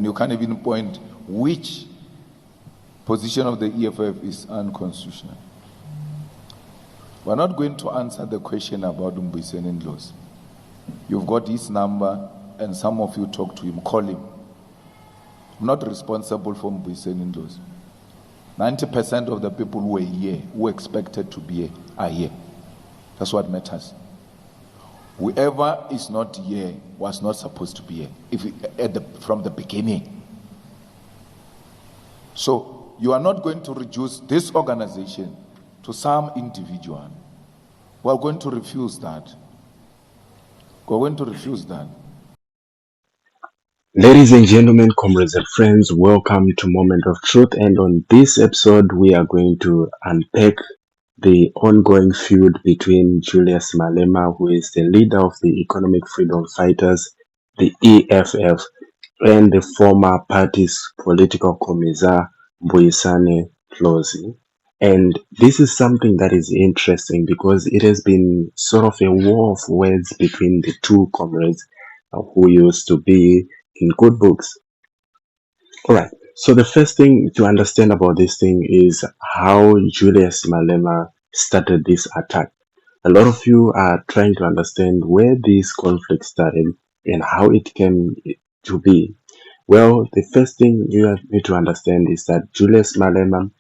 You can't even point which position of the EFF is unconstitutional. We're not going to answer the question about Mbuyiseni Ndlozi. You've got his number, and some of you talk to him, call him. I'm not responsible for Mbuyiseni Ndlozi. 90% of the people who are here, who expected to be here, are here. That's what matters. Whoever is not here was not supposed to be here from the beginning. So you are not going to reduce this organization to some individual. We're going to refuse that. We're going to refuse that. Ladies and gentlemen, comrades and friends, welcome to Moment of Truth. And on this episode, we are going to unpack the ongoing feud between Julius Malema, who is the leader of the Economic Freedom Fighters, the EFF, and the former party's political commissar, Mbuyiseni Ndlozi. And this is something that is interesting because it has been sort of a war of words between the two comrades who used to be in good books. All right. So the first thing to understand about this thing is how Julius Malema started this attack. A lot of you are trying to understand where this conflict started and how it came to be. Well, the first thing you need to understand is that Julius Malema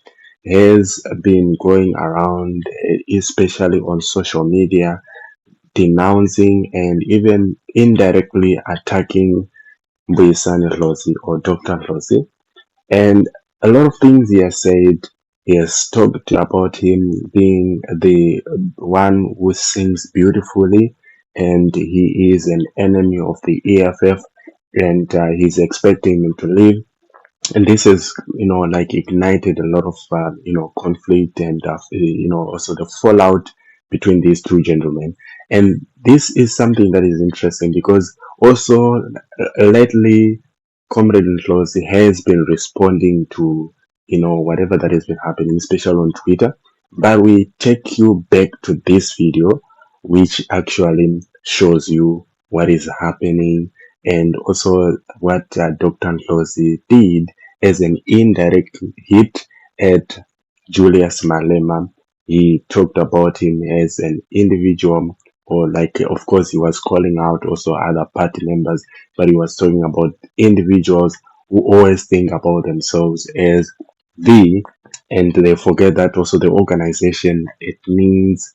has been going around, especially on social media, denouncing and even indirectly attacking Mbuyiseni Ndlozi or Dr. Ndlozi. And a lot of things he has said, he has talked about him being the one who sings beautifully, and he is an enemy of the EFF, and he's expecting him to leave. And this has, like ignited a lot of, conflict and, also the fallout between these two gentlemen. And this is something that is interesting because also lately, Comrade Ndlozi has been responding to, whatever that has been happening, especially on Twitter. But we take you back to this video, which actually shows you what is happening and also what Dr. Ndlozi did as an indirect hit at Julius Malema. He talked about him as an individual, or like, of course, he was calling out also other party members, but he was talking about individuals who always think about themselves as and they forget that also the organization, it means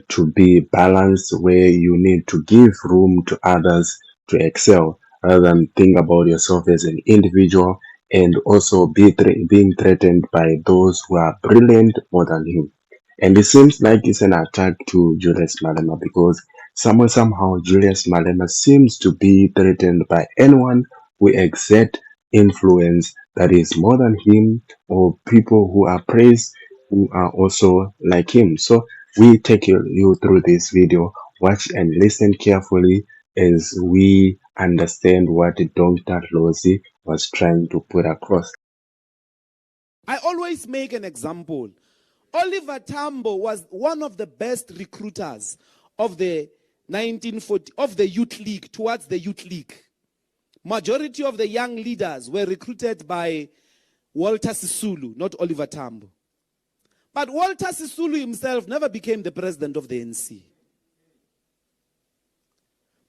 to be balanced, where you need to give room to others to excel rather than think about yourself as an individual and also being threatened by those who are brilliant more than him. And it seems like it's an attack to Julius Malema because somehow Julius Malema seems to be threatened by anyone who exert influence that is more than him, or people who are praised who are also like him. So we take you through this video. Watch and listen carefully as we understand what Dr. Ndlozi was trying to put across. I always make an example. Oliver Tambo was one of the best recruiters of the 1940 of the Youth League towards the Youth League. Majority of the young leaders were recruited by Walter Sisulu, not Oliver Tambo. But Walter Sisulu himself never became the president of the NC.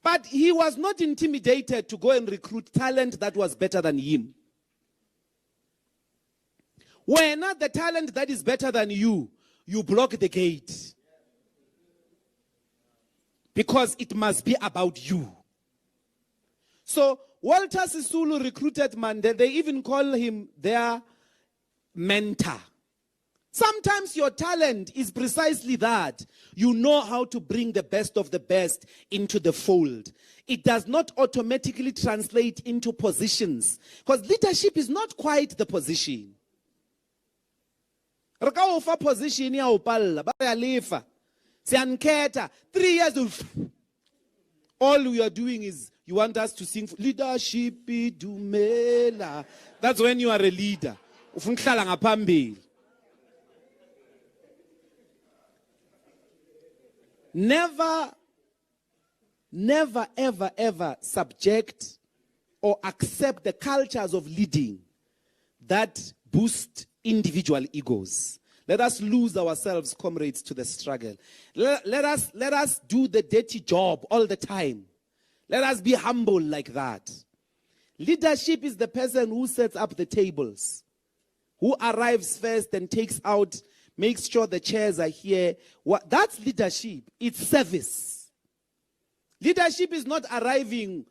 But he was not intimidated to go and recruit talent that was better than him. When not the talent that is better than you, you block the gate. Because it must be about you. So Walter Sisulu recruited Mandela. They even call him their mentor. Sometimes your talent is precisely that. You know how to bring the best of the best into the fold. It does not automatically translate into positions. Because leadership is not quite the position. Position ya upalla, bayalifa. Siyanketa. 3 years. All we are doing is you want us to sing leadership idumela. That's when you are a leader. Ufunhlala ngaphambili. Never, ever subject or accept the cultures of leading that boost individual egos. Let us lose ourselves, comrades, to the struggle. Let us do the dirty job all the time. Let us be humble like that. Leadership is the person who sets up the tables, who arrives first and takes out, makes sure the chairs are here. That's leadership. It's service. Leadership is not arriving,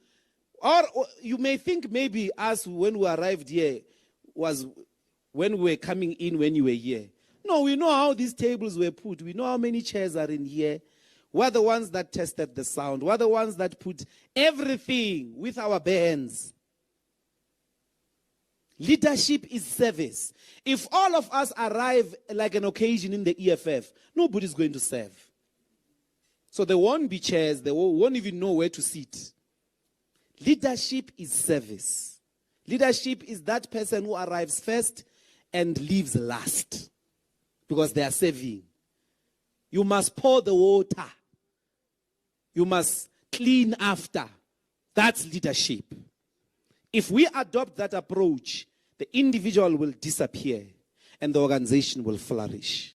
or you may think maybe us when we arrived here was when we were coming in when you were here. No, we know how these tables were put. We know how many chairs are in here. We're the ones that tested the sound. We're the ones that put everything with our bare hands. Leadership is service. If all of us arrive like an occasion in the EFF, nobody's going to serve. So there won't be chairs. They won't even know where to sit. Leadership is service. Leadership is that person who arrives first and leaves last because they are serving. You must pour the water. You must clean after. That's leadership. If we adopt that approach, the individual will disappear and the organization will flourish.